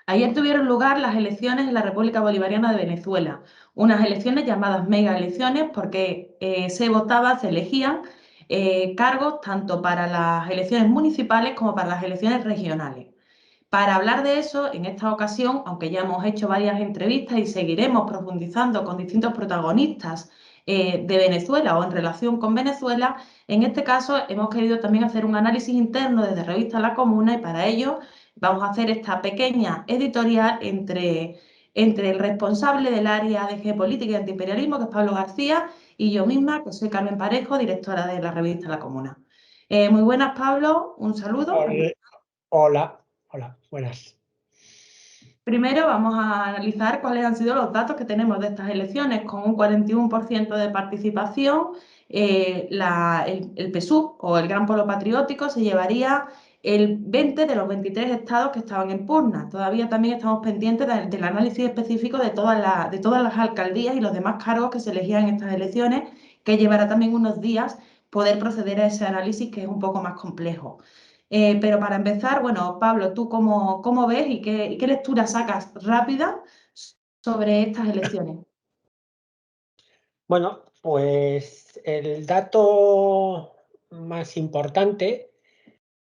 Ayer tuvieron lugar las elecciones en la República Bolivariana de Venezuela, unas elecciones llamadas mega elecciones porque se votaba, se elegían cargos tanto para las elecciones municipales como para las elecciones regionales. Para hablar de eso, en esta ocasión, aunque ya hemos hecho varias entrevistas y seguiremos profundizando con distintos protagonistas de Venezuela o en relación con Venezuela, en este caso hemos querido también hacer un análisis interno desde Revista La Comuna y para ello vamos a hacer esta pequeña editorial entre el responsable del área de geopolítica y antiimperialismo, que es Pablo García, y yo misma, que soy Carmen Parejo, directora de la revista La Comuna. Muy buenas, Pablo, un saludo. Hola, hola, buenas. Primero vamos a analizar cuáles han sido los datos que tenemos de estas elecciones. Con un 41% de participación, el PSUV o el Gran Polo Patriótico se llevaría el 20 de los 23 estados que estaban en pugna. Todavía también estamos pendientes del análisis específico de todas las alcaldías y los demás cargos que se elegían en estas elecciones, que llevará también unos días poder proceder a ese análisis que es un poco más complejo. Pero para empezar, bueno, Pablo, ¿tú cómo ves y qué lectura sacas rápida sobre estas elecciones? Bueno, pues el dato más importante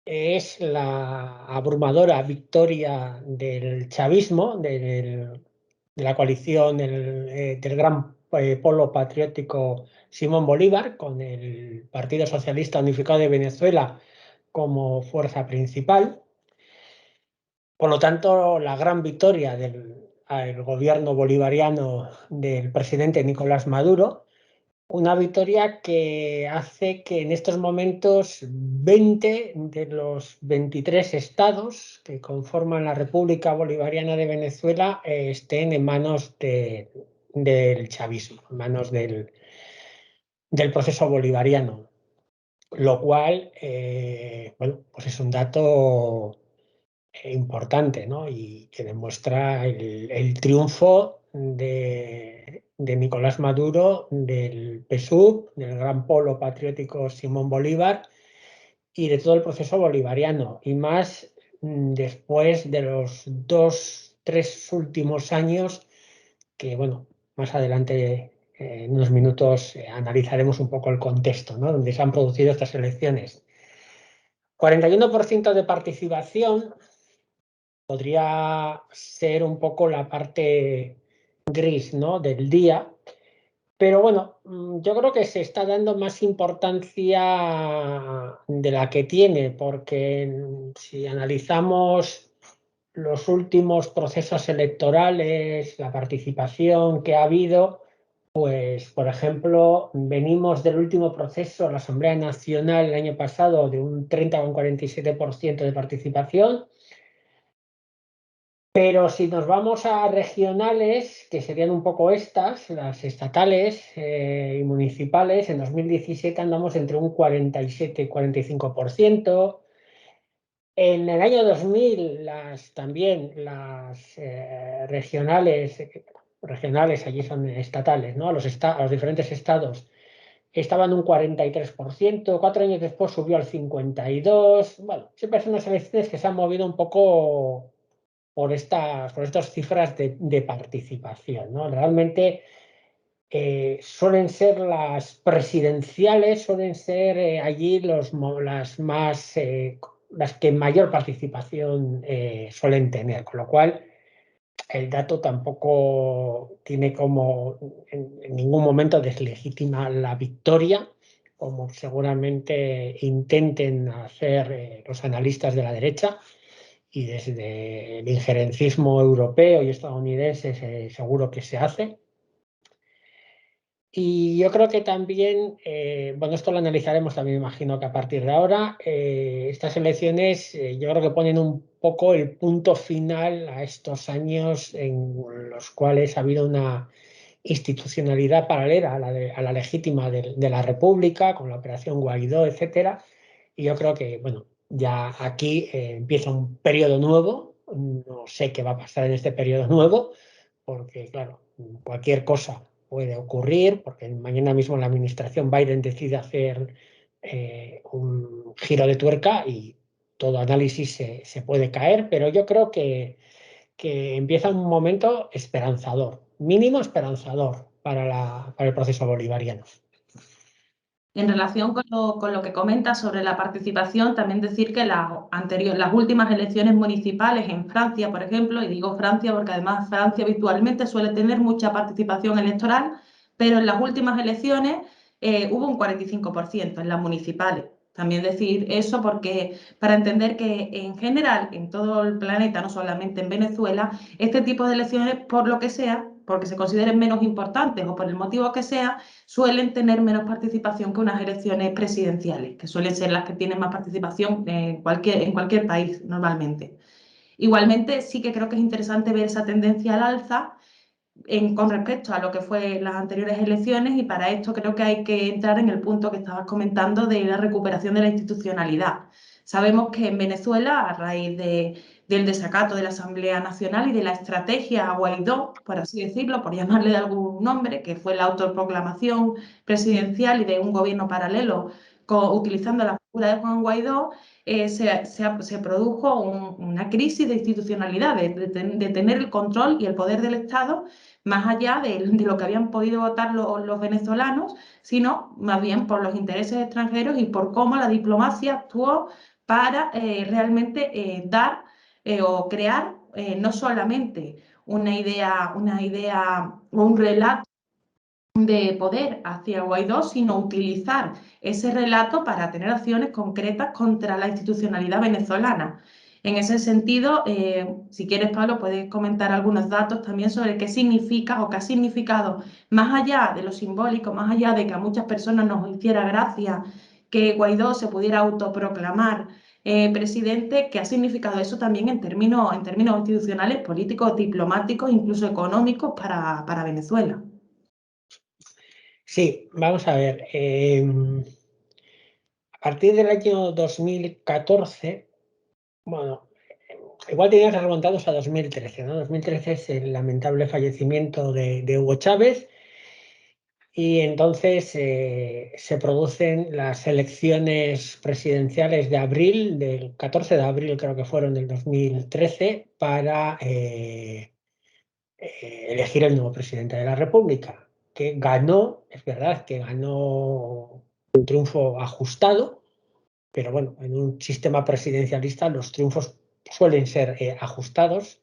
es la abrumadora victoria del chavismo, de la coalición del Gran Polo Patriótico Simón Bolívar, con el Partido Socialista Unificado de Venezuela como fuerza principal. Por lo tanto, la gran victoria del gobierno bolivariano del presidente Nicolás Maduro, una victoria que hace que en estos momentos 20 de los 23 estados que conforman la República Bolivariana de Venezuela estén en manos del chavismo, en manos del proceso bolivariano, lo cual, bueno, pues es un dato importante, ¿no? Y que demuestra el triunfo de Nicolás Maduro, del PSUV, del Gran Polo Patriótico Simón Bolívar y de todo el proceso bolivariano. Y más después de los 2, 3 últimos años, que bueno, más adelante en unos minutos analizaremos un poco el contexto, ¿no? Donde se han producido estas elecciones. 41% de participación podría ser un poco la parte gris, ¿no?, del día, pero bueno, yo creo que se está dando más importancia de la que tiene, porque si analizamos los últimos procesos electorales, la participación que ha habido, pues por ejemplo, venimos del último proceso, la Asamblea Nacional el año pasado, de un 30,47% de participación. Pero si nos vamos a regionales, que serían un poco estas, las estatales y municipales, en 2017 andamos entre un 47 y 45%. En el año 2000, también las regionales, allí son estatales, ¿no? A los diferentes estados, estaban un 43%, 4 años después subió al 52%. Bueno, siempre son unas elecciones que se han movido un poco por estas cifras de participación, ¿no? Realmente suelen ser las presidenciales, suelen ser allí las que mayor participación suelen tener, con lo cual el dato tampoco tiene como en ningún momento deslegitima la victoria, como seguramente intenten hacer los analistas de la derecha, y desde el injerencismo europeo y estadounidense seguro que se hace. Y yo creo que también, bueno, esto lo analizaremos también, imagino que a partir de ahora, estas elecciones yo creo que ponen un poco el punto final a estos años en los cuales ha habido una institucionalidad paralela a la legítima de la República, con la operación Guaidó, etcétera. Y yo creo que, bueno, ya aquí empieza un periodo nuevo. No sé qué va a pasar en este periodo nuevo, porque, claro, cualquier cosa puede ocurrir, porque mañana mismo la administración Biden decide hacer un giro de tuerca y todo análisis se puede caer, pero yo creo que empieza un momento esperanzador, mínimo esperanzador para el proceso bolivariano. En relación con lo que comenta sobre la participación, también decir que las últimas elecciones municipales en Francia, por ejemplo, y digo Francia porque además Francia habitualmente suele tener mucha participación electoral, pero en las últimas elecciones hubo un 45% en las municipales. También decir eso porque para entender que en general en todo el planeta, no solamente en Venezuela, este tipo de elecciones, por lo que sea, porque se consideren menos importantes o por el motivo que sea, suelen tener menos participación que unas elecciones presidenciales, que suelen ser las que tienen más participación en cualquier país normalmente. Igualmente, sí que creo que es interesante ver esa tendencia al alza con respecto a lo que fue las anteriores elecciones, y para esto creo que hay que entrar en el punto que estabas comentando de la recuperación de la institucionalidad. Sabemos que en Venezuela, a raíz del desacato de la Asamblea Nacional y de la estrategia Guaidó, por así decirlo, por llamarle de algún nombre, que fue la autoproclamación presidencial y de un gobierno paralelo utilizando la figura de Juan Guaidó, se produjo una crisis de institucionalidad, de tener el control y el poder del Estado más allá de lo que habían podido votar los venezolanos, sino más bien por los intereses extranjeros y por cómo la diplomacia actuó para realmente dar o crear no solamente una idea o un relato de poder hacia Guaidó, sino utilizar ese relato para tener acciones concretas contra la institucionalidad venezolana. En ese sentido, si quieres, Pablo, puedes comentar algunos datos también sobre qué significa o qué ha significado, más allá de lo simbólico, más allá de que a muchas personas nos hiciera gracia que Guaidó se pudiera autoproclamar presidente, qué ha significado eso también en términos institucionales, políticos, diplomáticos, incluso económicos para Venezuela. Sí, vamos a ver. A partir del año 2014, bueno, igual tenías que remontarnos a 2013, ¿no? 2013 es el lamentable fallecimiento de Hugo Chávez, y entonces se producen las elecciones presidenciales de abril, del 14 de abril creo que fueron del 2013, para elegir el nuevo presidente de la República, que ganó, es verdad que ganó un triunfo ajustado, pero bueno, en un sistema presidencialista los triunfos suelen ser ajustados.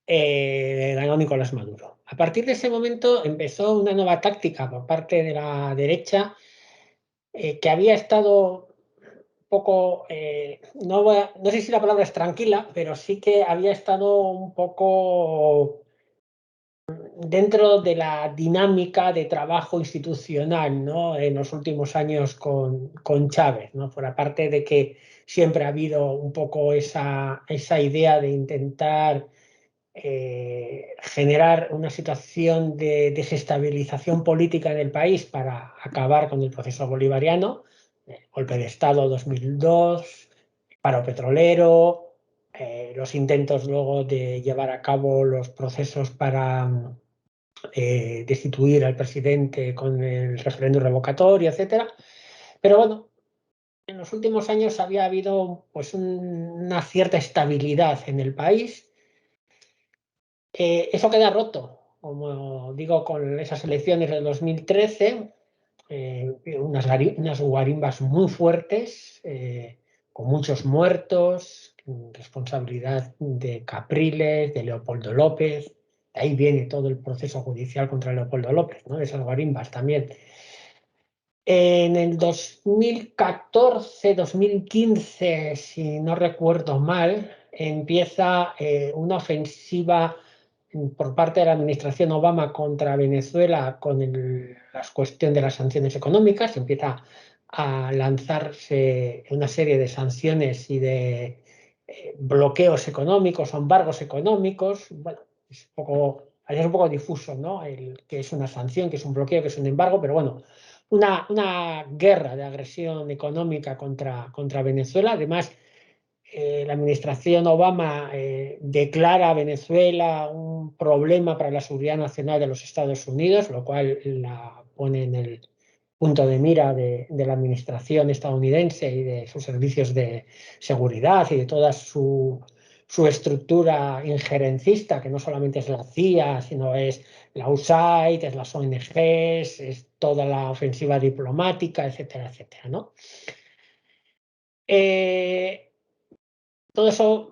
Ganó Nicolás Maduro. A partir de ese momento empezó una nueva táctica por parte de la derecha, que había estado un poco, no sé si la palabra es tranquila, pero sí que había estado un poco dentro de la dinámica de trabajo institucional, ¿no? En los últimos años con Chávez, ¿no? Por aparte de que siempre ha habido un poco esa idea de intentar generar una situación de desestabilización política en el país para acabar con el proceso bolivariano, golpe de Estado 2002, paro petrolero, los intentos luego de llevar a cabo los procesos para destituir al presidente con el referéndum revocatorio, etcétera. Pero bueno, en los últimos años había habido pues una cierta estabilidad en el país. Eso queda roto, como digo, con esas elecciones del 2013, unas guarimbas muy fuertes, con muchos muertos, responsabilidad de Capriles, de Leopoldo López. De ahí viene todo el proceso judicial contra Leopoldo López, ¿no? De esas guarimbas también. En el 2014-2015, si no recuerdo mal, empieza una ofensiva por parte de la administración Obama contra Venezuela con la cuestión de las sanciones económicas. Empieza a lanzarse una serie de sanciones y de bloqueos económicos o embargos económicos. Bueno, es un poco difuso, ¿no? Que es una sanción, que es un bloqueo, que es un embargo, pero bueno, una guerra de agresión económica contra Venezuela. Además, la administración Obama declara a Venezuela un problema para la seguridad nacional de los Estados Unidos, lo cual la pone en el punto de mira de la administración estadounidense y de sus servicios de seguridad y de toda su su estructura injerencista, que no solamente es la CIA, sino es la USAID, es las ONGs, es toda la ofensiva diplomática, etcétera, etcétera, ¿no? Todo eso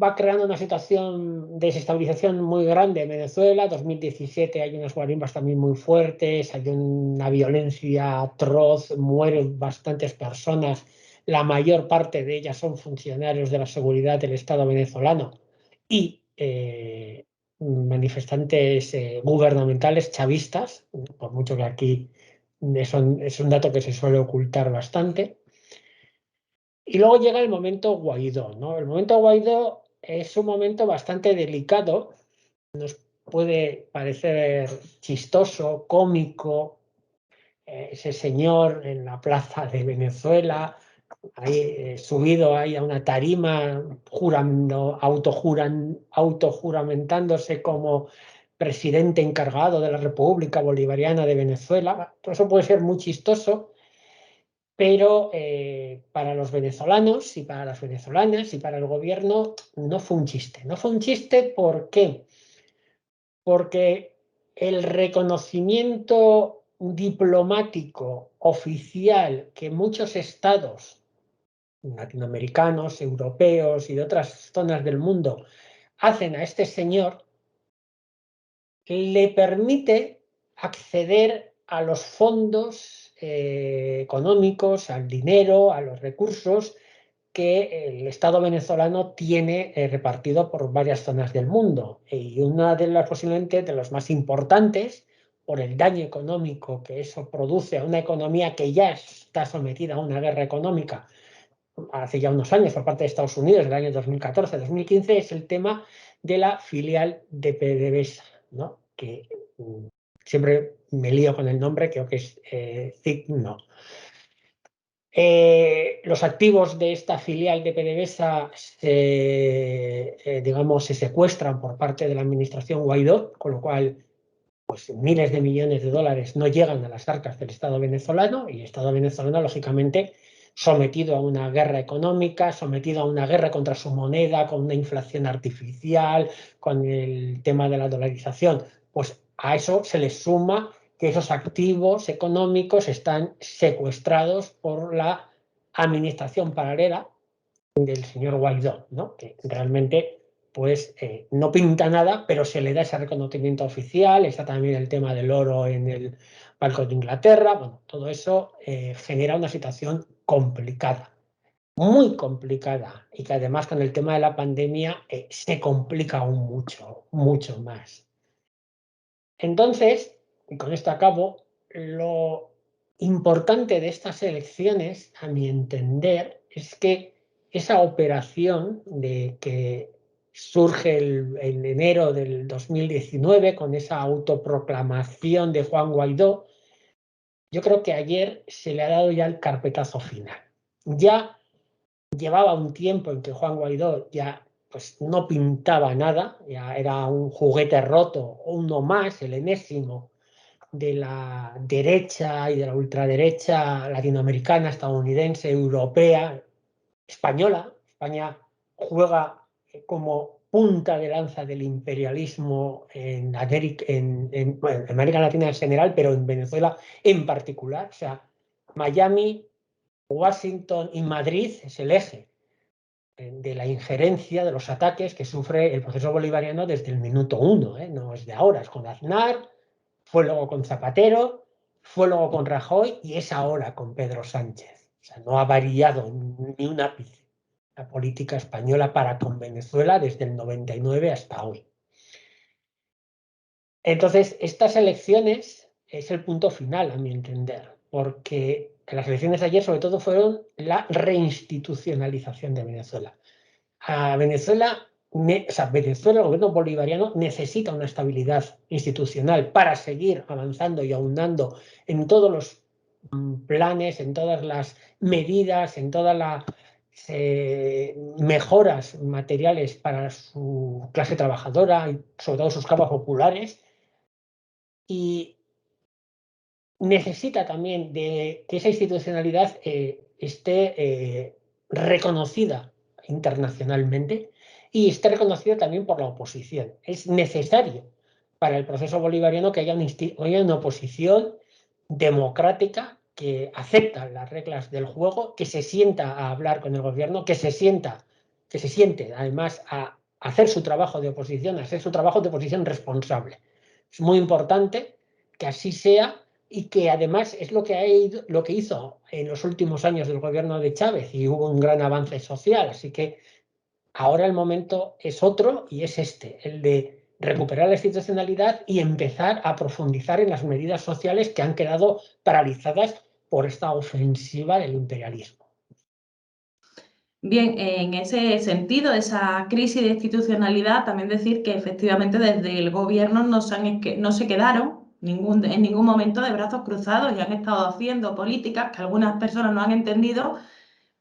va creando una situación de desestabilización muy grande en Venezuela. 2017 hay unas guarimbas también muy fuertes, hay una violencia atroz, mueren bastantes personas, la mayor parte de ellas son funcionarios de la seguridad del Estado venezolano y manifestantes gubernamentales chavistas, por mucho que aquí es un dato que se suele ocultar bastante. Y luego llega el momento Guaidó, ¿no? El momento Guaidó es un momento bastante delicado, nos puede parecer chistoso, cómico, ese señor en la plaza de Venezuela, ahí, subido ahí a una tarima, autojuramentándose como presidente encargado de la República Bolivariana de Venezuela. Todo eso puede ser muy chistoso, pero para los venezolanos y para las venezolanas y para el gobierno no fue un chiste. No fue un chiste, ¿por qué? Porque el reconocimiento diplomático oficial que muchos estados latinoamericanos, europeos y de otras zonas del mundo hacen a este señor le permite acceder a los fondos económicos, al dinero, a los recursos que el Estado venezolano tiene repartido por varias zonas del mundo. Y una de las posiblemente de los más importantes, por el daño económico que eso produce a una economía que ya está sometida a una guerra económica hace ya unos años por parte de Estados Unidos, el año 2014-2015, es el tema de la filial de PDVSA, ¿no? Que siempre me lío con el nombre, creo que es CIGNO. Los activos de esta filial de PDVSA digamos, se secuestran por parte de la administración Guaidó, con lo cual pues, miles de millones de dólares no llegan a las arcas del Estado venezolano y el Estado venezolano, lógicamente, sometido a una guerra económica, sometido a una guerra contra su moneda, con una inflación artificial, con el tema de la dolarización, pues a eso se le suma que esos activos económicos están secuestrados por la administración paralela del señor Guaidó, ¿no? Que realmente pues no pinta nada, pero se le da ese reconocimiento oficial. Está también el tema del oro en el Banco de Inglaterra. Bueno, todo eso genera una situación complicada, muy complicada, y que además con el tema de la pandemia se complica aún mucho, mucho más. Entonces, y con esto acabo, lo importante de estas elecciones, a mi entender, es que esa operación de que surge en enero del 2019 con esa autoproclamación de Juan Guaidó, yo creo que ayer se le ha dado ya el carpetazo final. Ya llevaba un tiempo en que Juan Guaidó ya pues, no pintaba nada, ya era un juguete roto, uno más, el enésimo, de la derecha y de la ultraderecha latinoamericana, estadounidense, europea, española. España juega como punta de lanza del imperialismo en América Latina en general, pero en Venezuela en particular. O sea, Miami, Washington y Madrid es el eje de la injerencia, de los ataques que sufre el proceso bolivariano desde el minuto uno, no es de ahora, es con Aznar, fue luego con Zapatero, fue luego con Rajoy y es ahora con Pedro Sánchez. O sea, no ha variado ni un ápice la política española para con Venezuela desde el 99 hasta hoy. Entonces, estas elecciones es el punto final, a mi entender, porque las elecciones de ayer sobre todo fueron la reinstitucionalización de Venezuela. A Venezuela, Venezuela, el gobierno bolivariano necesita una estabilidad institucional para seguir avanzando y ahondando en todos los planes, en todas las medidas, en todas las mejoras materiales para su clase trabajadora y sobre todo sus capas populares. Y necesita también de que esa institucionalidad esté reconocida internacionalmente y esté reconocida también por la oposición. Es necesario para el proceso bolivariano que haya una oposición democrática que acepta las reglas del juego, que se sienta a hablar con el gobierno, que se siente además a hacer su trabajo de oposición, a hacer su trabajo de oposición responsable. Es muy importante que así sea y que además es lo que hizo en los últimos años del gobierno de Chávez, y hubo un gran avance social. Así que ahora el momento es otro, y es el de recuperar la institucionalidad y empezar a profundizar en las medidas sociales que han quedado paralizadas por esta ofensiva del imperialismo. Bien, en ese sentido, esa crisis de institucionalidad, también decir que efectivamente desde el gobierno no se quedaron en ningún momento de brazos cruzados y han estado haciendo políticas que algunas personas no han entendido,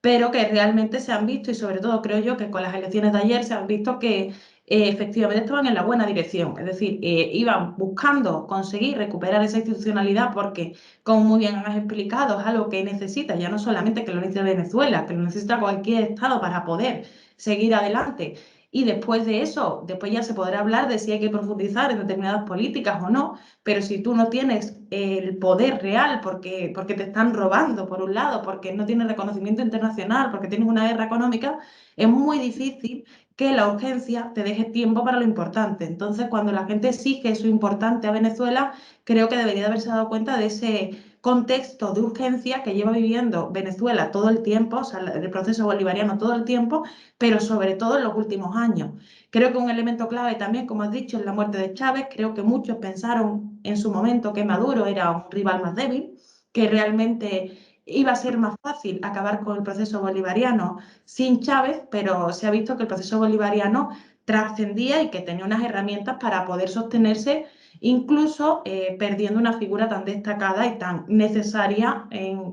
pero que realmente se han visto, y sobre todo creo yo que con las elecciones de ayer se han visto que efectivamente estaban en la buena dirección. Es decir, iban buscando conseguir recuperar esa institucionalidad porque, como muy bien has explicado, es algo que necesita ya no solamente que lo necesite Venezuela, que lo necesita cualquier Estado para poder seguir adelante. Y después de eso, después ya se podrá hablar de si hay que profundizar en determinadas políticas o no, pero si tú no tienes el poder real porque te están robando, por un lado, porque no tienes reconocimiento internacional, porque tienes una guerra económica, es muy difícil que la urgencia te deje tiempo para lo importante. Entonces, cuando la gente exige eso importante a Venezuela, creo que debería de haberse dado cuenta de ese contexto de urgencia que lleva viviendo Venezuela todo el tiempo, o sea, el proceso bolivariano todo el tiempo, pero sobre todo en los últimos años. Creo que un elemento clave también, como has dicho, es la muerte de Chávez. Creo que muchos pensaron en su momento que Maduro era un rival más débil, que realmente iba a ser más fácil acabar con el proceso bolivariano sin Chávez, pero se ha visto que el proceso bolivariano trascendía y que tenía unas herramientas para poder sostenerse, incluso perdiendo una figura tan destacada y tan necesaria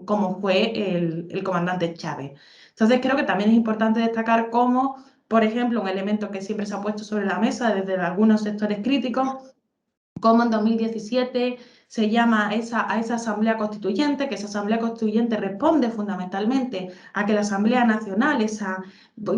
como fue el comandante Chávez. Entonces creo que también es importante destacar cómo, por ejemplo, un elemento que siempre se ha puesto sobre la mesa desde algunos sectores críticos, como en 2017 se llama a esa Asamblea Constituyente, que esa Asamblea Constituyente responde fundamentalmente a que la Asamblea Nacional, esa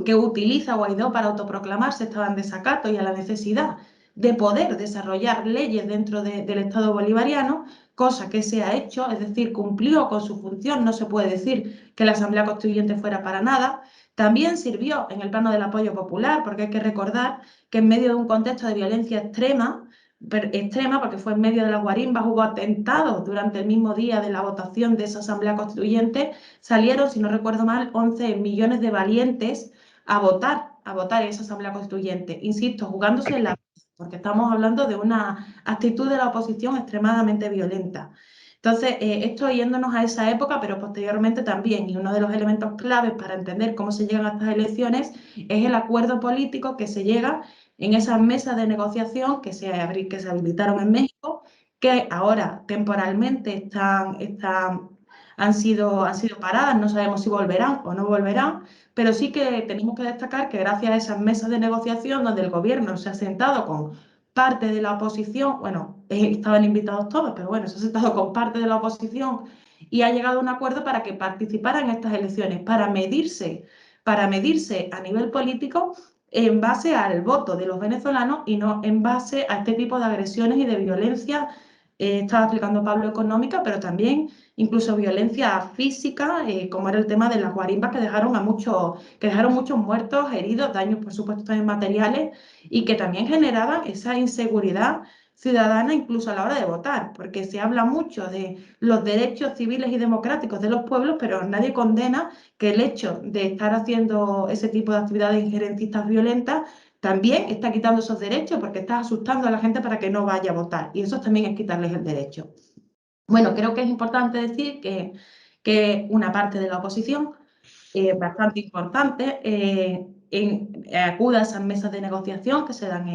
que utiliza Guaidó para autoproclamarse, estaba en desacato, y a la necesidad de poder desarrollar leyes dentro del Estado bolivariano, cosa que se ha hecho, es decir, cumplió con su función. No se puede decir que la Asamblea Constituyente fuera para nada. También sirvió en el plano del apoyo popular, porque hay que recordar que en medio de un contexto de violencia extrema, porque fue en medio de las guarimbas, hubo atentados durante el mismo día de la votación de esa Asamblea Constituyente, salieron, si no recuerdo mal, 11 millones de valientes a votar en esa Asamblea Constituyente, insisto, jugándose la vida, porque estamos hablando de una actitud de la oposición extremadamente violenta. Entonces, esto yéndonos a esa época, pero posteriormente también, y uno de los elementos claves para entender cómo se llegan a estas elecciones es el acuerdo político que se llega en esas mesas de negociación que se habilitaron en México, que ahora temporalmente han sido paradas. No sabemos si volverán o no volverán, pero sí que tenemos que destacar que gracias a esas mesas de negociación donde el gobierno se ha sentado con parte de la oposición, bueno, estaban invitados todos, pero bueno, se ha sentado con parte de la oposición y ha llegado a un acuerdo para que participaran en estas elecciones, para medirse a nivel político en base al voto de los venezolanos y no en base a este tipo de agresiones y de violencia. Estaba explicando Pablo económica, pero también incluso violencia física, como era el tema de las guarimbas que dejaron muchos muertos, heridos, daños por supuesto también materiales, y que también generaban esa inseguridad ciudadana incluso a la hora de votar, porque se habla mucho de los derechos civiles y democráticos de los pueblos, pero nadie condena que el hecho de estar haciendo ese tipo de actividades injerencistas violentas también está quitando esos derechos, porque estás asustando a la gente para que no vaya a votar, y eso también es quitarles el derecho. Bueno, creo que es importante decir que una parte de la oposición, bastante importante, acude a esas mesas de negociación que se dan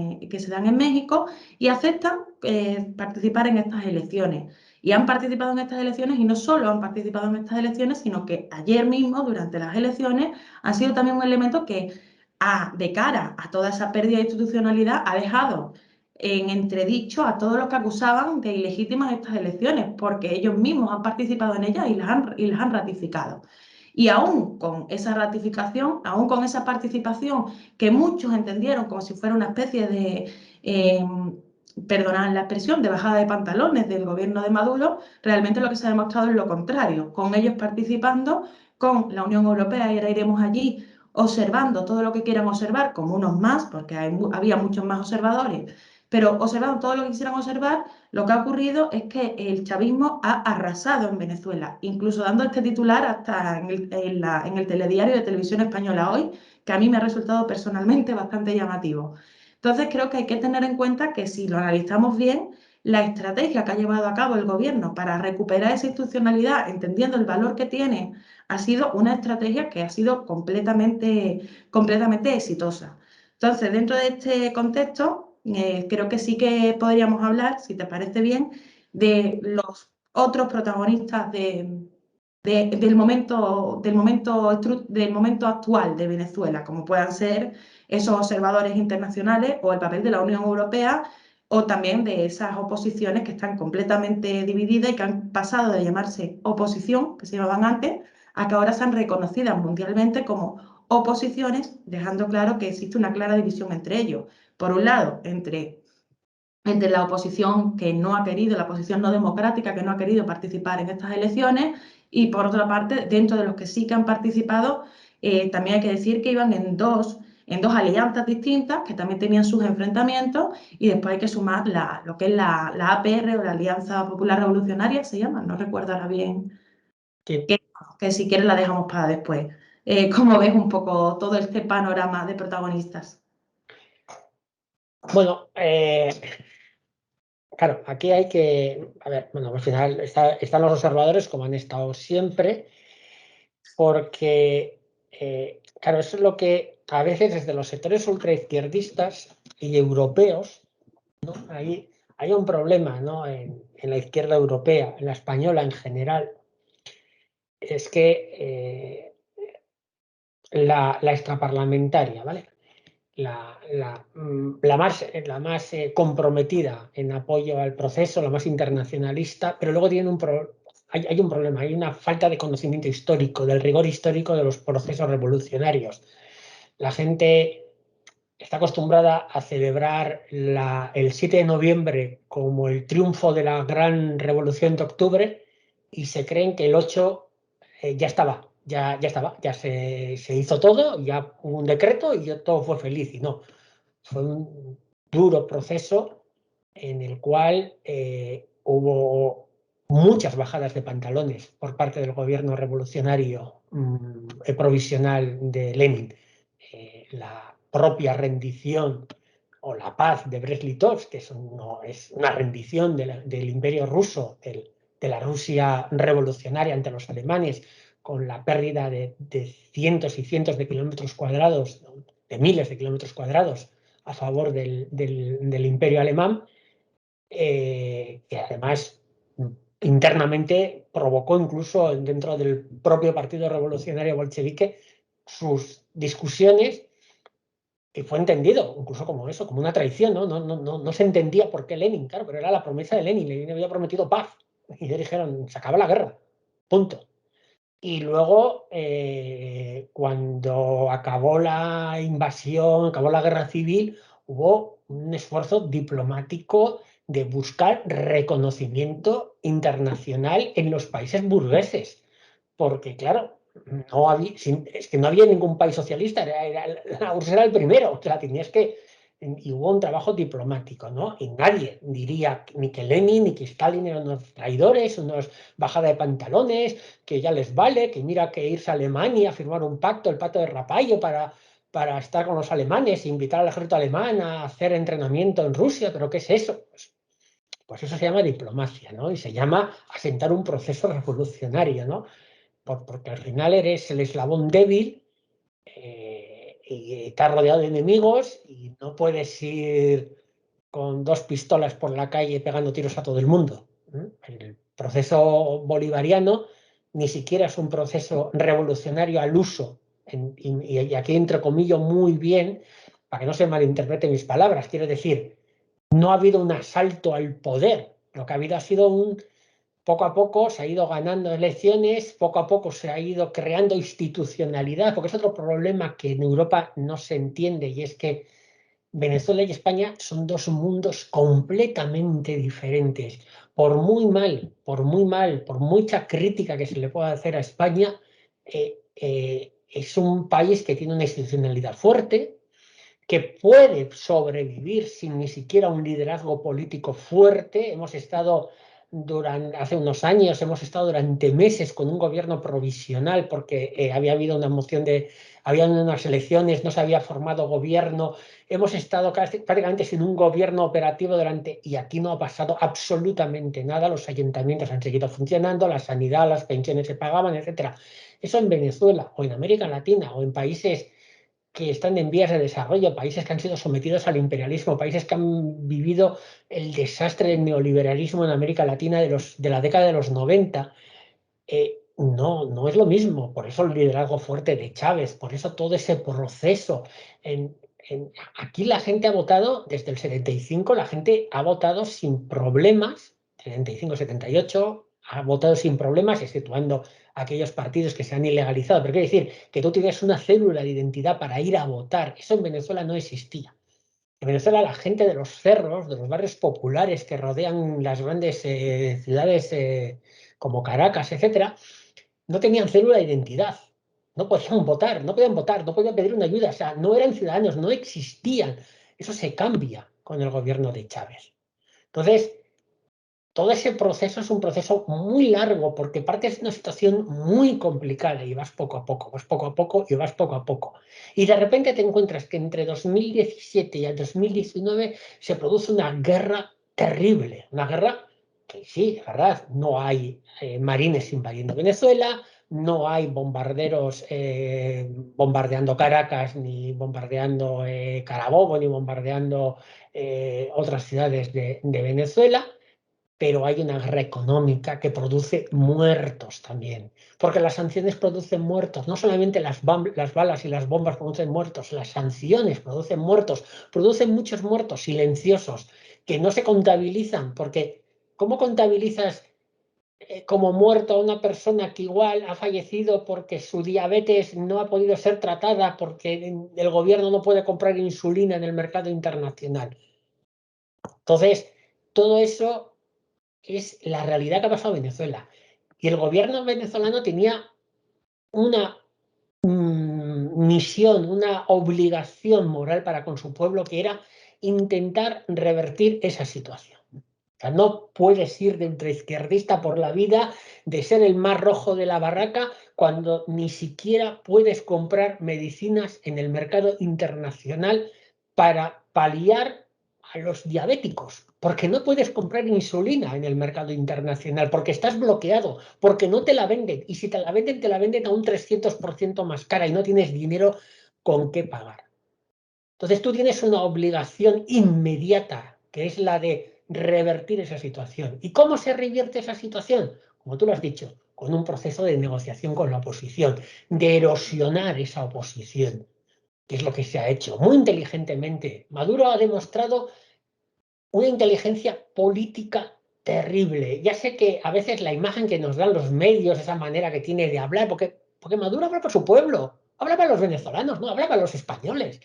en México y aceptan participar en estas elecciones. Y han participado en estas elecciones, y no solo han participado en estas elecciones, sino que ayer mismo, durante las elecciones, ha sido también un elemento que, de cara a toda esa pérdida de institucionalidad, ha dejado en entredicho a todos los que acusaban de ilegítimas estas elecciones, porque ellos mismos han participado en ellas y las han ratificado. Y aún con esa ratificación, aún con esa participación que muchos entendieron como si fuera una especie de, perdonad la expresión, de bajada de pantalones del gobierno de Maduro, realmente lo que se ha demostrado es lo contrario, con ellos participando, con la Unión Europea, y ahora iremos allí observando todo lo que quieran observar, como unos más, porque había muchos más observadores, pero observando todo lo que quisieran observar, lo que ha ocurrido es que el chavismo ha arrasado en Venezuela, incluso dando este titular hasta en el telediario de Televisión Española Hoy, que a mí me ha resultado personalmente bastante llamativo. Entonces creo que hay que tener en cuenta que si lo analizamos bien, la estrategia que ha llevado a cabo el gobierno para recuperar esa institucionalidad, entendiendo el valor que tiene, ha sido una estrategia que ha sido completamente exitosa. Entonces, dentro de este contexto, creo que sí que podríamos hablar, si te parece bien, de los otros protagonistas del momento actual de Venezuela, como puedan ser esos observadores internacionales o el papel de la Unión Europea o también de esas oposiciones que están completamente divididas y que han pasado de llamarse oposición, que se llamaban antes, a que ahora sean reconocidas mundialmente como oposiciones, dejando claro que existe una clara división entre ellos. Por un lado, entre la oposición que no ha querido, la oposición no democrática que no ha querido participar en estas elecciones, y por otra parte, dentro de los que sí que han participado, también hay que decir que iban en dos alianzas distintas que también tenían sus enfrentamientos, y después hay que sumar lo que es la APR o la Alianza Popular Revolucionaria, se llama, no recuerdo ahora bien, Sí. que si quieres la dejamos para después. ¿Cómo ves un poco todo este panorama de protagonistas? Bueno, claro, aquí hay que, a ver, bueno, al final están los observadores como han estado siempre, porque, claro, eso es lo que a veces desde los sectores ultraizquierdistas y europeos, ¿no? Hay un problema, ¿no? En la izquierda europea, en la española en general, es que la extraparlamentaria, ¿vale? La más comprometida en apoyo al proceso, la más internacionalista, pero luego tiene hay un problema, hay una falta de conocimiento histórico, del rigor histórico de los procesos revolucionarios. La gente está acostumbrada a celebrar el 7 de noviembre como el triunfo de la gran revolución de octubre y se creen que el 8 ya estaba, ya estaba, ya se hizo todo, ya hubo un decreto y ya todo fue feliz. Y no, fue un duro proceso en el cual hubo muchas bajadas de pantalones por parte del gobierno revolucionario provisional de Lenin. La propia rendición o la paz de Brest-Litovsk, que no es una rendición del imperio ruso, de la Rusia revolucionaria ante los alemanes, con la pérdida de cientos y cientos de kilómetros cuadrados, de miles de kilómetros cuadrados a favor del imperio alemán, que además internamente provocó incluso dentro del propio Partido Revolucionario Bolchevique sus discusiones, y fue entendido incluso como eso, como una traición, ¿no? No se entendía por qué Lenin, claro, pero era la promesa de Lenin. Lenin había prometido paz y ellos dijeron, se acaba la guerra, punto. Y luego, cuando acabó la invasión, acabó la guerra civil, hubo un esfuerzo diplomático de buscar reconocimiento internacional en los países burgueses. Porque, claro, es que no había ningún país socialista, la URSS era el primero, o sea, tenías que. Y hubo un trabajo diplomático, ¿no? Y nadie diría ni que Lenin ni que Stalin eran unos traidores, unos bajada de pantalones, que ya les vale, que mira que irse a Alemania a firmar un pacto, el pacto de Rapallo, para estar con los alemanes e invitar al ejército alemán a hacer entrenamiento en Rusia, pero ¿qué es eso? Pues eso se llama diplomacia, ¿no? Y se llama asentar un proceso revolucionario, ¿no? Porque al final eres el eslabón débil y estás rodeado de enemigos y no puedes ir con dos pistolas por la calle pegando tiros a todo el mundo. El proceso bolivariano ni siquiera es un proceso revolucionario al uso, y aquí entrecomillo muy bien, para que no se malinterpreten mis palabras, quiero decir, no ha habido un asalto al poder, lo que ha habido ha sido poco a poco se ha ido ganando elecciones, poco a poco se ha ido creando institucionalidad, porque es otro problema que en Europa no se entiende, y es que Venezuela y España son dos mundos completamente diferentes. Por mucha crítica que se le pueda hacer a España, es un país que tiene una institucionalidad fuerte, que puede sobrevivir sin ni siquiera un liderazgo político fuerte. Hace unos años, hemos estado durante meses con un gobierno provisional porque había habido una habían unas elecciones, no se había formado gobierno. Hemos estado prácticamente sin un gobierno operativo y aquí no ha pasado absolutamente nada. Los ayuntamientos han seguido funcionando, la sanidad, las pensiones se pagaban, etcétera. Eso en Venezuela o en América Latina o en países que están en vías de desarrollo, países que han sido sometidos al imperialismo, países que han vivido el desastre del neoliberalismo en América Latina de la década de los 90. No es lo mismo. Por eso el liderazgo fuerte de Chávez, por eso todo ese proceso. Aquí la gente ha votado, desde el 75, la gente ha votado sin problemas, 75, 78, ha votado sin problemas, exceptuando aquellos partidos que se han ilegalizado. Pero quiere decir que tú tienes una cédula de identidad para ir a votar. Eso en Venezuela no existía. En Venezuela la gente de los cerros, de los barrios populares que rodean las grandes ciudades como Caracas, etcétera, no tenían cédula de identidad, no podían votar, no podían pedir una ayuda, o sea, no eran ciudadanos, no existían. Eso se cambia con el gobierno de Chávez. Entonces, todo ese proceso es un proceso muy largo porque partes de una situación muy complicada y vas poco a poco, vas poco a poco y vas poco a poco. Y de repente te encuentras que entre 2017 y el 2019 se produce una guerra terrible, una guerra que sí, es verdad, no hay marines invadiendo Venezuela, no hay bombarderos bombardeando Caracas, ni bombardeando Carabobo, ni bombardeando otras ciudades de Venezuela, pero hay una guerra económica que produce muertos también, porque las sanciones producen muertos, no solamente las balas y las bombas producen muertos, las sanciones producen muchos muertos silenciosos que no se contabilizan, porque ¿cómo contabilizas como muerto a una persona que igual ha fallecido porque su diabetes no ha podido ser tratada porque el gobierno no puede comprar insulina en el mercado internacional? Entonces, todo eso es la realidad que ha pasado en Venezuela. Y el gobierno venezolano tenía una misión, una obligación moral para con su pueblo, que era intentar revertir esa situación. O sea, no puedes ir de ultraizquierdista por la vida, de ser el más rojo de la barraca, cuando ni siquiera puedes comprar medicinas en el mercado internacional para paliar a los diabéticos, porque no puedes comprar insulina en el mercado internacional, porque estás bloqueado, porque no te la venden, y si te la venden a un 300% más cara y no tienes dinero con qué pagar. Entonces tú tienes una obligación inmediata, que es la de revertir esa situación. ¿Y cómo se revierte esa situación? Como tú lo has dicho, con un proceso de negociación con la oposición, de erosionar esa oposición, que es lo que se ha hecho muy inteligentemente. Maduro ha demostrado una inteligencia política terrible. Ya sé que a veces la imagen que nos dan los medios, esa manera que tiene de hablar, porque Maduro habla por su pueblo, habla para los venezolanos, no habla para los españoles.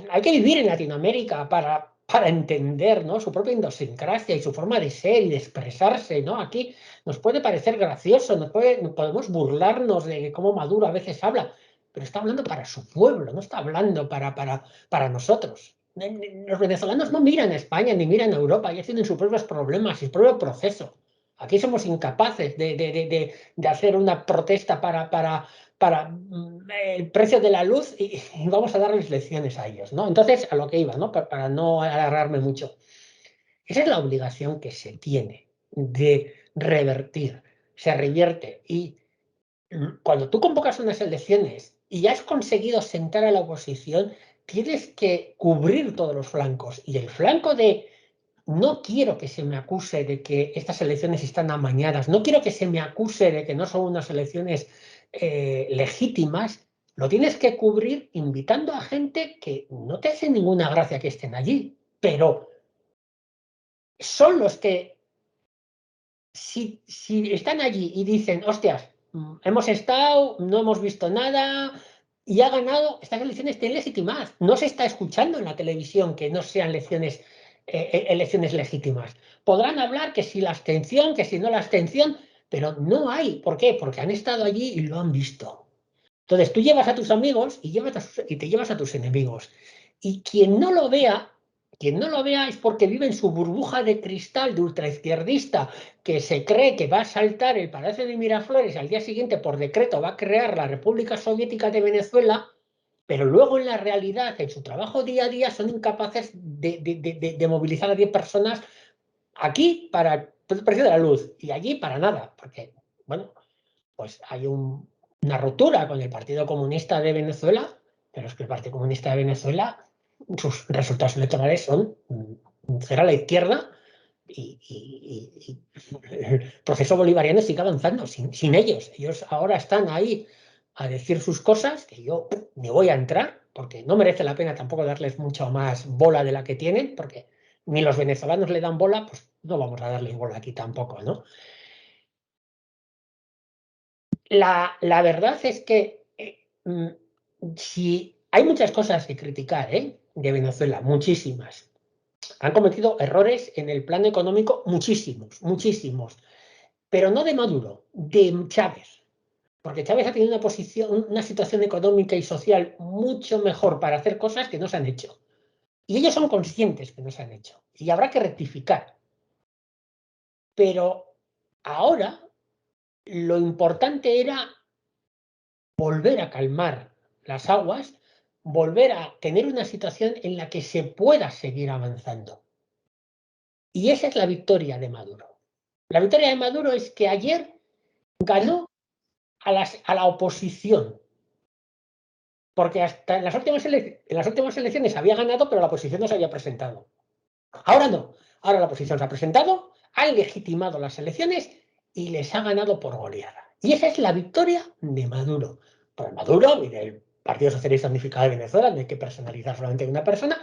Hay que vivir en Latinoamérica para entender, ¿no?, su propia idiosincrasia y su forma de ser y de expresarse, ¿no? Aquí nos puede parecer gracioso, podemos burlarnos de cómo Maduro a veces habla, pero está hablando para su pueblo, no está hablando para nosotros. Los venezolanos no miran a España ni miran a Europa, ellos tienen sus propios problemas, su propio proceso. Aquí somos incapaces de hacer una protesta para el precio de la luz y vamos a darles lecciones a ellos, ¿no? Entonces, a lo que iba, ¿no? Para no alargarme mucho. Esa es la obligación que se tiene de revertir. Se revierte. Y cuando tú convocas unas elecciones y ya has conseguido sentar a la oposición, tienes que cubrir todos los flancos. Y el flanco de no quiero que se me acuse de que estas elecciones están amañadas, no quiero que se me acuse de que no son unas elecciones legítimas, lo tienes que cubrir invitando a gente que no te hace ninguna gracia que estén allí, pero son los que si están allí y dicen, hostias, hemos estado, no hemos visto nada y ha ganado, estas elecciones estén legitimadas. No se está escuchando en la televisión que no sean elecciones legítimas. Podrán hablar que si la abstención, que si no la abstención, pero no hay. ¿Por qué? Porque han estado allí y lo han visto. Entonces tú llevas a tus amigos y te llevas a tus enemigos. Y quien no lo vea es porque vive en su burbuja de cristal de ultraizquierdista que se cree que va a saltar el Palacio de Miraflores y al día siguiente por decreto va a crear la República Soviética de Venezuela, pero luego en la realidad, en su trabajo día a día, son incapaces de movilizar a 10 personas aquí para el precio de la luz y allí para nada, porque, bueno, pues hay una ruptura con el Partido Comunista de Venezuela, pero es que el Partido Comunista de Venezuela, sus resultados electorales son cero a la izquierda y el proceso bolivariano sigue avanzando sin ellos. Ellos ahora están ahí a decir sus cosas, que yo ni voy a entrar, porque no merece la pena tampoco darles mucho más bola de la que tienen, porque ni los venezolanos le dan bola, pues no vamos a darles bola aquí tampoco, ¿no? La verdad es que si hay muchas cosas que criticar, de Venezuela, muchísimas. Han cometido errores en el plano económico, muchísimos, muchísimos, pero no de Maduro, de Chávez. Porque Chávez ha tenido una situación económica y social mucho mejor para hacer cosas que no se han hecho. Y ellos son conscientes que no se han hecho. Y habrá que rectificar. Pero ahora lo importante era volver a calmar las aguas, volver a tener una situación en la que se pueda seguir avanzando. Y esa es la victoria de Maduro. La victoria de Maduro es que ayer ganó a la oposición, porque hasta en las últimas elecciones había ganado, pero la oposición no se había presentado. Ahora no, ahora la oposición se ha presentado, ha legitimado las elecciones y les ha ganado por goleada. Y esa es la victoria de Maduro. Por Maduro y del Partido Socialista Unificado de Venezuela, no hay que personalizar solamente una persona,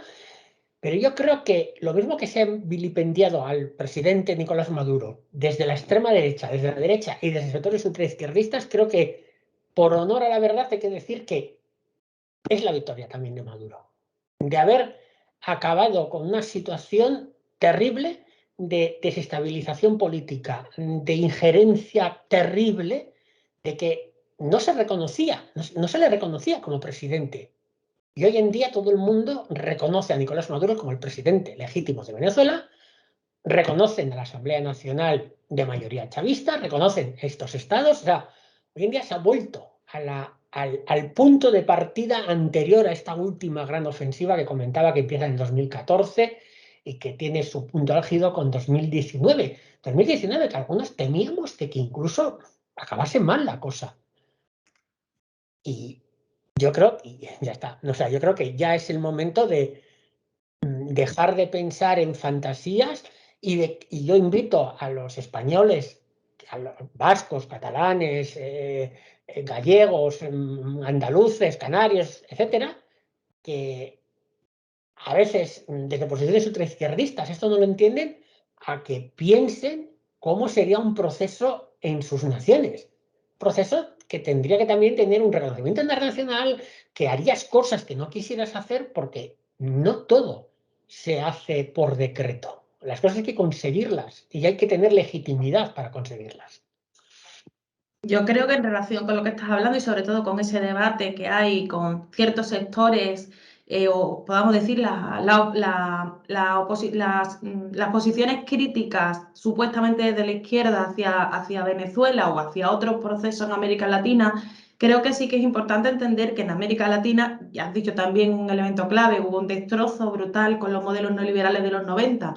pero yo creo que lo mismo que se ha vilipendiado al presidente Nicolás Maduro desde la extrema derecha, desde la derecha y desde sectores ultraizquierdistas, creo que por honor a la verdad hay que decir que es la victoria también de Maduro, de haber acabado con una situación terrible de desestabilización política, de injerencia terrible, de que no se reconocía, no se le reconocía como presidente. Y hoy en día todo el mundo reconoce a Nicolás Maduro como el presidente legítimo de Venezuela, reconocen a la Asamblea Nacional de mayoría chavista, reconocen estos estados. O sea, hoy en día se ha vuelto al punto de partida anterior a esta última gran ofensiva que comentaba que empieza en 2014 y que tiene su punto álgido con 2019. 2019 que algunos temíamos de que incluso acabase mal la cosa. Y yo creo, y ya está, o sea, yo creo que ya es el momento de dejar de pensar en fantasías y yo invito a los españoles, a los vascos, catalanes, gallegos, andaluces, canarios, etcétera, que a veces desde posiciones ultraizquierdistas esto no lo entienden, a que piensen cómo sería un proceso en sus naciones. Proceso que tendría que también tener un reconocimiento internacional, que harías cosas que no quisieras hacer porque no todo se hace por decreto. Las cosas hay que conseguirlas y hay que tener legitimidad para conseguirlas. Yo creo que en relación con lo que estás hablando y sobre todo con ese debate que hay con ciertos sectores, o podamos decir las posiciones críticas supuestamente desde la izquierda hacia Venezuela o hacia otros procesos en América Latina, creo que sí que es importante entender que en América Latina, ya has dicho también un elemento clave, hubo un destrozo brutal con los modelos neoliberales de los 90,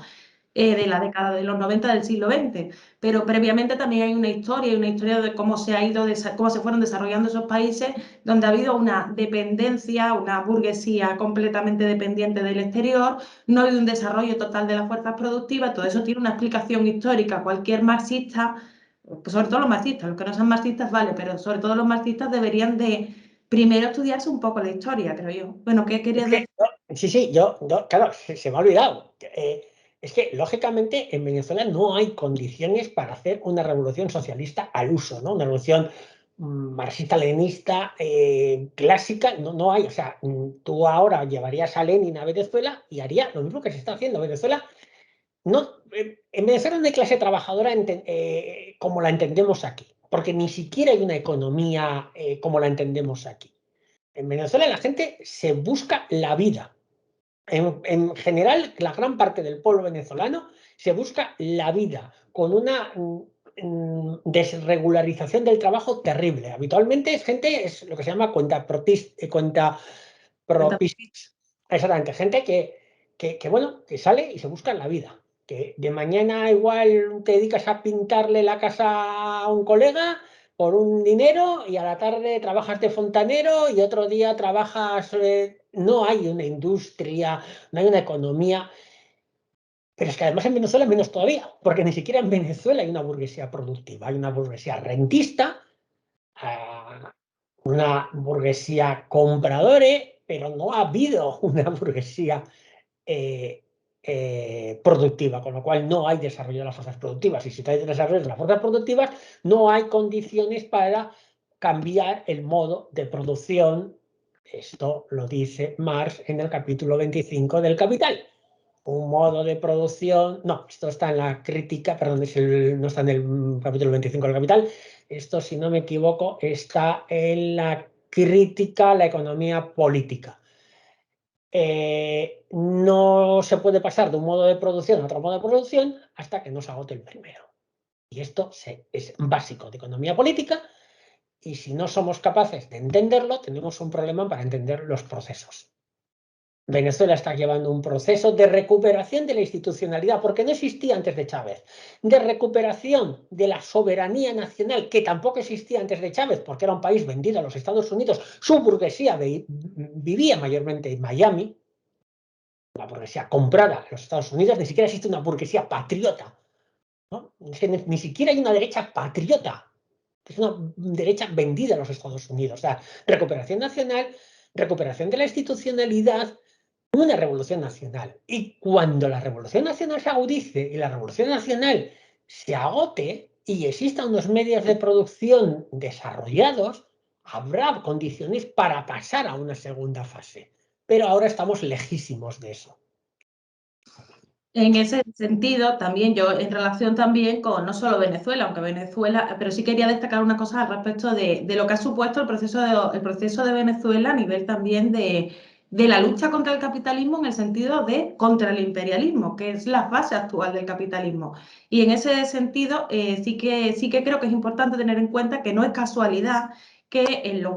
de la década de los 90 del siglo XX, pero previamente también hay una historia de cómo se ha ido, cómo se fueron desarrollando esos países, donde ha habido una dependencia, una burguesía completamente dependiente del exterior, no ha habido un desarrollo total de las fuerzas productivas, todo eso tiene una explicación histórica. Cualquier marxista, pues sobre todo los marxistas, los que no son marxistas, vale, pero sobre todo los marxistas deberían de primero estudiarse un poco la historia, creo yo. Bueno, ¿qué querías decir? Sí, claro, se me ha olvidado. es que, lógicamente, en Venezuela no hay condiciones para hacer una revolución socialista al uso, ¿no? Una revolución marxista-leninista clásica, no hay. O sea, tú ahora llevarías a Lenin a Venezuela y haría lo mismo que se está haciendo. Venezuela, no, en Venezuela no hay clase trabajadora como la entendemos aquí, porque ni siquiera hay una economía como la entendemos aquí. En Venezuela la gente se busca la vida. En general, la gran parte del pueblo venezolano se busca la vida con una desregularización del trabajo terrible. Habitualmente es lo que se llama cuenta propistas. Exactamente, gente bueno, que sale y se busca la vida. Que de mañana igual te dedicas a pintarle la casa a un colega por un dinero y a la tarde trabajas de fontanero y otro día trabajas. No hay una industria, no hay una economía. Pero es que además en Venezuela menos todavía, porque ni siquiera en Venezuela hay una burguesía productiva, hay una burguesía rentista, una burguesía compradore, pero no ha habido una burguesía productiva, con lo cual no hay desarrollo de las fuerzas productivas. Y si no hay desarrollo de las fuerzas productivas, no hay condiciones para cambiar el modo de producción. Esto lo dice Marx en el capítulo 25 del Capital. Un modo de producción, no, esto está en la crítica, perdón, no está en el capítulo 25 del Capital, esto, si no me equivoco, está en la crítica a la economía política. No se puede pasar de un modo de producción a otro modo de producción hasta que no se agote el primero. Y esto es básico de economía política, y si no somos capaces de entenderlo, tenemos un problema para entender los procesos. Venezuela está llevando un proceso de recuperación de la institucionalidad, porque no existía antes de Chávez, de recuperación de la soberanía nacional, que tampoco existía antes de Chávez, porque era un país vendido a los Estados Unidos. Su burguesía vivía mayormente en Miami, la burguesía comprada a los Estados Unidos. Ni siquiera existe una burguesía patriota, ¿no? Es que ni siquiera hay una derecha patriota, es una derecha vendida a los Estados Unidos. O sea, recuperación nacional, recuperación de la institucionalidad, una revolución nacional. Y cuando la revolución nacional se agudice y la revolución nacional se agote y existan unos medios de producción desarrollados, habrá condiciones para pasar a una segunda fase. Pero ahora estamos lejísimos de eso. En ese sentido, también yo, en relación también con no solo Venezuela, aunque Venezuela, pero sí quería destacar una cosa al respecto de lo que ha supuesto el proceso de Venezuela a nivel también de la lucha contra el capitalismo, en el sentido de contra el imperialismo, que es la fase actual del capitalismo. Y en ese sentido, sí que creo que es importante tener en cuenta que no es casualidad que en las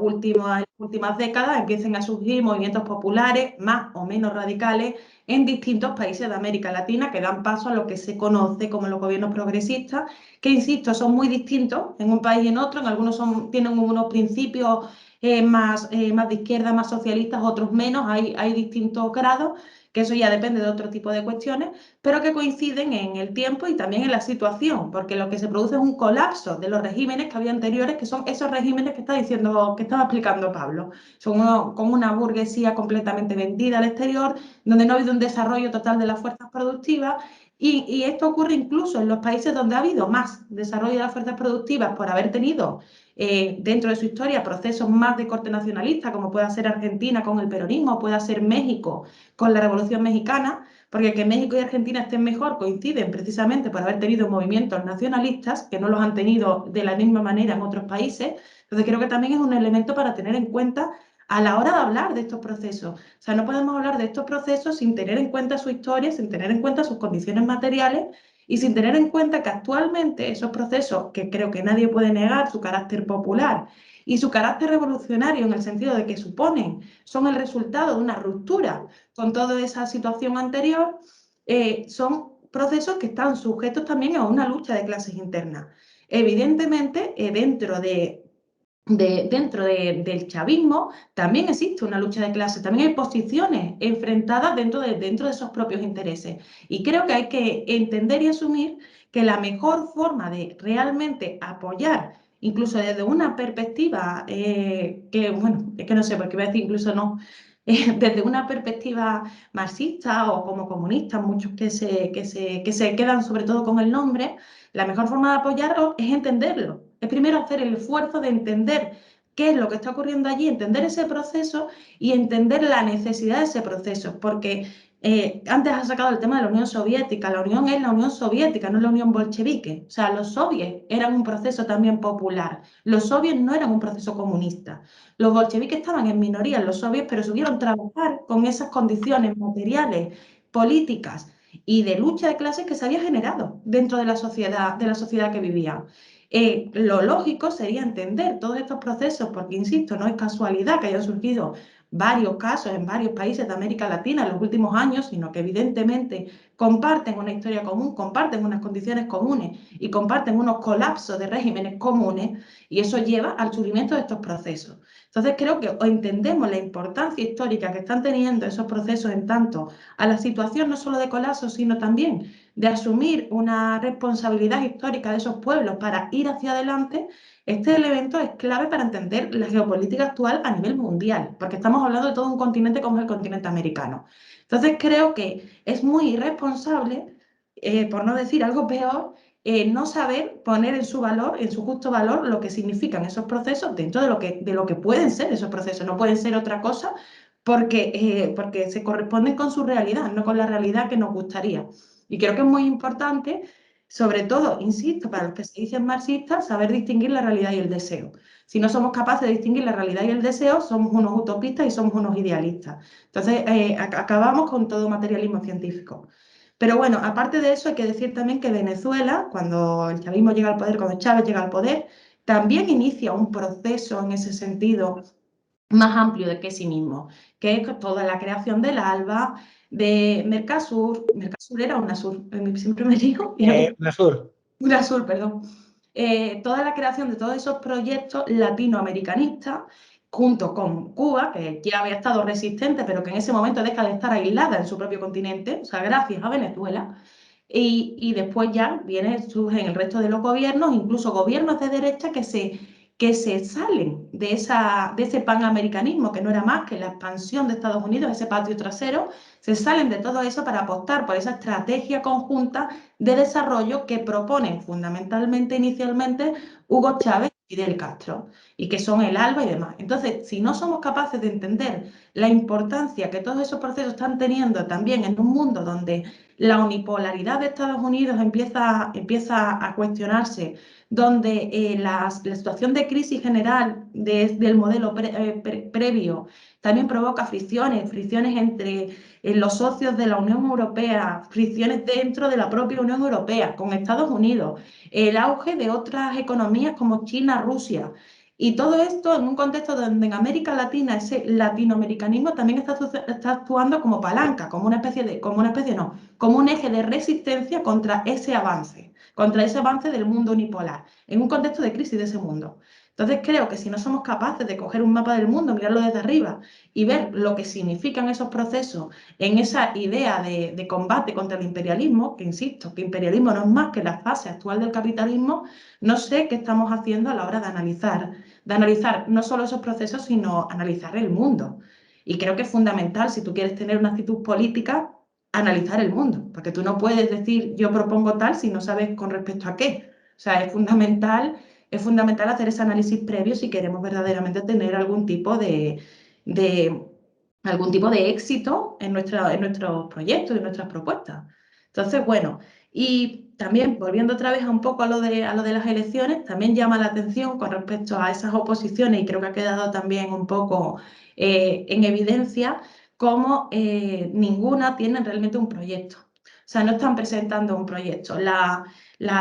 últimas décadas empiecen a surgir movimientos populares más o menos radicales en distintos países de América Latina, que dan paso a lo que se conoce como los gobiernos progresistas, que, insisto, son muy distintos en un país y en otro. En algunos tienen unos principios más de izquierda, más socialistas, otros menos. Hay distintos grados, que eso ya depende de otro tipo de cuestiones, pero que coinciden en el tiempo y también en la situación, porque lo que se produce es un colapso de los regímenes que había anteriores, que son esos regímenes que estaba explicando Pablo. Son como una burguesía completamente vendida al exterior, donde no ha habido un desarrollo total de las fuerzas productivas, y esto ocurre incluso en los países donde ha habido más desarrollo de las fuerzas productivas por haber tenido dentro de su historia procesos más de corte nacionalista, como pueda ser Argentina con el peronismo, pueda ser México con la Revolución Mexicana, porque que México y Argentina estén mejor coinciden precisamente por haber tenido movimientos nacionalistas que no los han tenido de la misma manera en otros países. Entonces creo que también es un elemento para tener en cuenta a la hora de hablar de estos procesos. O sea, no podemos hablar de estos procesos sin tener en cuenta su historia, sin tener en cuenta sus condiciones materiales y sin tener en cuenta que actualmente esos procesos, que creo que nadie puede negar su carácter popular y su carácter revolucionario en el sentido de que son el resultado de una ruptura con toda esa situación anterior, son procesos que están sujetos también a una lucha de clases internas. Evidentemente, del chavismo también existe una lucha de clases, también hay posiciones enfrentadas dentro de esos propios intereses. Y creo que hay que entender y asumir que la mejor forma de realmente apoyar, incluso desde una perspectiva que, bueno, es que no sé, porque voy a decir incluso no, desde una perspectiva marxista o como comunista, muchos que se quedan sobre todo con el nombre, la mejor forma de apoyarlo es entenderlo. Es primero hacer el esfuerzo de entender qué es lo que está ocurriendo allí, entender ese proceso y entender la necesidad de ese proceso, porque antes has sacado el tema de la Unión Soviética. La Unión es la Unión Soviética, no es la Unión bolchevique. O sea, los soviets eran un proceso también popular. Los soviets no eran un proceso comunista. Los bolcheviques estaban en minoría en los soviets, pero supieron trabajar con esas condiciones materiales, políticas y de lucha de clases que se había generado dentro de la sociedad que vivían. Lo lógico sería entender todos estos procesos, porque, insisto, no es casualidad que hayan surgido varios casos en varios países de América Latina en los últimos años, sino que evidentemente comparten una historia común, comparten unas condiciones comunes y comparten unos colapsos de regímenes comunes, y eso lleva al surgimiento de estos procesos. Entonces creo que entendemos la importancia histórica que están teniendo esos procesos en tanto a la situación no solo de colapso, sino también de asumir una responsabilidad histórica de esos pueblos para ir hacia adelante. Este elemento es clave para entender la geopolítica actual a nivel mundial, porque estamos hablando de todo un continente como es el continente americano. Entonces creo que es muy irresponsable, por no decir algo peor, no saber poner en su valor, en su justo valor, lo que significan esos procesos dentro de lo que pueden ser esos procesos. No pueden ser otra cosa porque se corresponden con su realidad, no con la realidad que nos gustaría. Y creo que es muy importante, sobre todo, insisto, para los que se dicen marxistas, saber distinguir la realidad y el deseo. Si no somos capaces de distinguir la realidad y el deseo, somos unos utopistas y somos unos idealistas. Entonces, acabamos con todo materialismo científico. Pero bueno, aparte de eso, hay que decir también que Venezuela, cuando el chavismo llega al poder, cuando Chávez llega al poder, también inicia un proceso en ese sentido más amplio de que sí mismo, que es toda la creación del ALBA, de Mercasur. Mercasur era UNASUR, siempre me digo, UNASUR. UNASUR, perdón. Toda la creación de todos esos proyectos latinoamericanistas, junto con Cuba, que ya había estado resistente, pero que en ese momento deja de estar aislada en su propio continente, o sea, gracias a Venezuela. Y después ya surgen el resto de los gobiernos, incluso gobiernos de derecha que se salen de ese panamericanismo, que no era más que la expansión de Estados Unidos, ese patio trasero, se salen de todo eso para apostar por esa estrategia conjunta de desarrollo que proponen fundamentalmente, inicialmente, Hugo Chávez y Fidel Castro, y que son el ALBA y demás. Entonces, si no somos capaces de entender la importancia que todos esos procesos están teniendo también en un mundo donde la unipolaridad de Estados Unidos empieza a cuestionarse, donde la situación de crisis general del modelo previo también provoca fricciones entre los socios de la Unión Europea, fricciones dentro de la propia Unión Europea, con Estados Unidos, el auge de otras economías como China, Rusia. Y todo esto en un contexto donde en América Latina ese latinoamericanismo también está actuando como palanca, como un eje de resistencia contra ese avance del mundo unipolar, en un contexto de crisis de ese mundo. Entonces creo que si no somos capaces de coger un mapa del mundo, mirarlo desde arriba y ver lo que significan esos procesos en esa idea de combate contra el imperialismo, que insisto, que imperialismo no es más que la fase actual del capitalismo, no sé qué estamos haciendo a la hora de analizar no solo esos procesos, sino analizar el mundo. Y creo que es fundamental, si tú quieres tener una actitud política, analizar el mundo, porque tú no puedes decir yo propongo tal si no sabes con respecto a qué. O sea, es fundamental hacer ese análisis previo si queremos verdaderamente tener de algún tipo de éxito en nuestros proyectos y en nuestras propuestas. Entonces, bueno, y también volviendo otra vez un poco a lo de las elecciones, también llama la atención con respecto a esas oposiciones, y creo que ha quedado también un poco en evidencia, cómo ninguna tiene realmente un proyecto. O sea, no están presentando un proyecto. La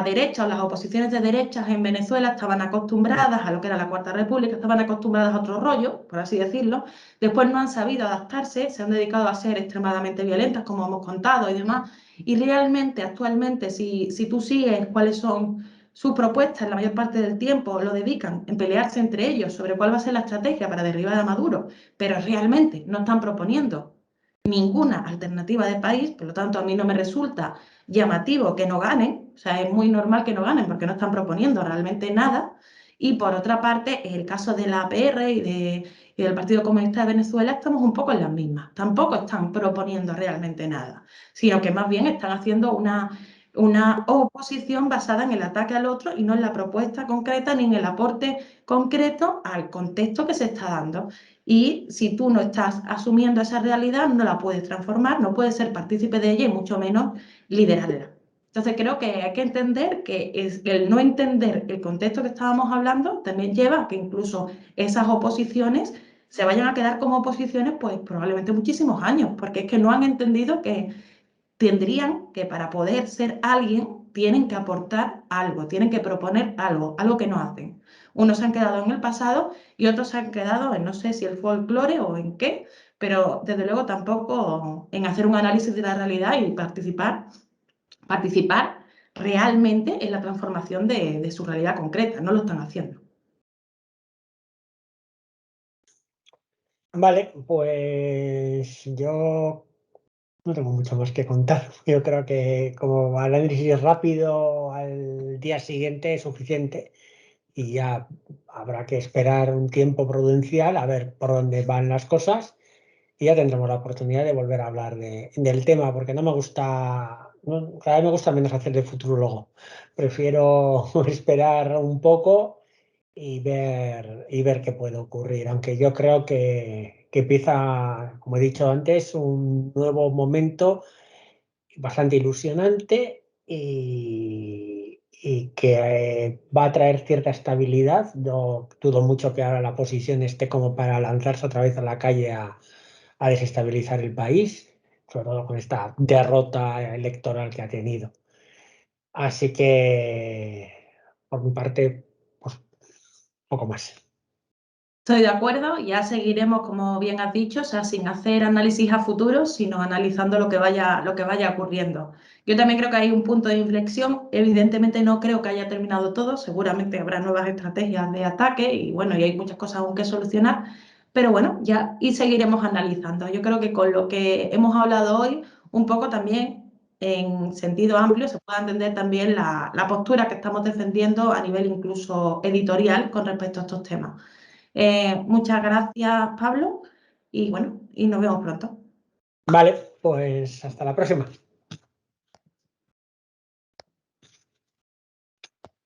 derecha o las oposiciones de derechas en Venezuela estaban acostumbradas a lo que era la Cuarta República, estaban acostumbradas a otro rollo, por así decirlo. Después no han sabido adaptarse, se han dedicado a ser extremadamente violentas, como hemos contado y demás. Y realmente, actualmente, si tú sigues cuáles son sus propuestas, la mayor parte del tiempo lo dedican en pelearse entre ellos sobre cuál va a ser la estrategia para derribar a Maduro, pero realmente no están proponiendo ninguna alternativa de país, por lo tanto a mí no me resulta llamativo que no ganen, o sea, es muy normal que no ganen porque no están proponiendo realmente nada. Y por otra parte, en el caso de la APR y del Partido Comunista de Venezuela, estamos un poco en las mismas. Tampoco están proponiendo realmente nada, sino que más bien están haciendo una oposición basada en el ataque al otro y no en la propuesta concreta ni en el aporte concreto al contexto que se está dando. Y si tú no estás asumiendo esa realidad, no la puedes transformar, no puedes ser partícipe de ella y mucho menos liderarla. Entonces creo que hay que entender que el no entender el contexto que estábamos hablando también lleva a que incluso esas oposiciones se vayan a quedar como oposiciones pues probablemente muchísimos años, porque es que no han entendido que tendrían que para poder ser alguien tienen que aportar algo, tienen que proponer algo, algo que no hacen. Unos se han quedado en el pasado y otros se han quedado en no sé si el folclore o en qué, pero desde luego tampoco en hacer un análisis de la realidad y participar realmente en la transformación de su realidad concreta, no lo están haciendo. Vale, pues yo no tengo mucho más que contar. Yo creo que como análisis rápido al día siguiente es suficiente y ya habrá que esperar un tiempo prudencial a ver por dónde van las cosas y ya tendremos la oportunidad de volver a hablar del tema, porque no me gusta, cada vez me gusta menos hacer de futurólogo. Prefiero esperar un poco y ver qué puede ocurrir, aunque yo creo que empieza, como he dicho antes, un nuevo momento bastante ilusionante y que va a traer cierta estabilidad. No dudo mucho que ahora la posición esté como para lanzarse otra vez a la calle a desestabilizar el país, sobre todo con esta derrota electoral que ha tenido. Así que, por mi parte, pues poco más. Estoy de acuerdo, ya seguiremos, como bien has dicho, o sea, sin hacer análisis a futuro, sino analizando lo que vaya ocurriendo. Yo también creo que hay un punto de inflexión. Evidentemente no creo que haya terminado todo, seguramente habrá nuevas estrategias de ataque y bueno, y hay muchas cosas aún que solucionar, pero bueno, ya y seguiremos analizando. Yo creo que con lo que hemos hablado hoy, un poco también en sentido amplio, se puede entender también la postura que estamos defendiendo a nivel incluso editorial con respecto a estos temas. Muchas gracias, Pablo, y bueno, y nos vemos pronto. Vale, pues hasta la próxima.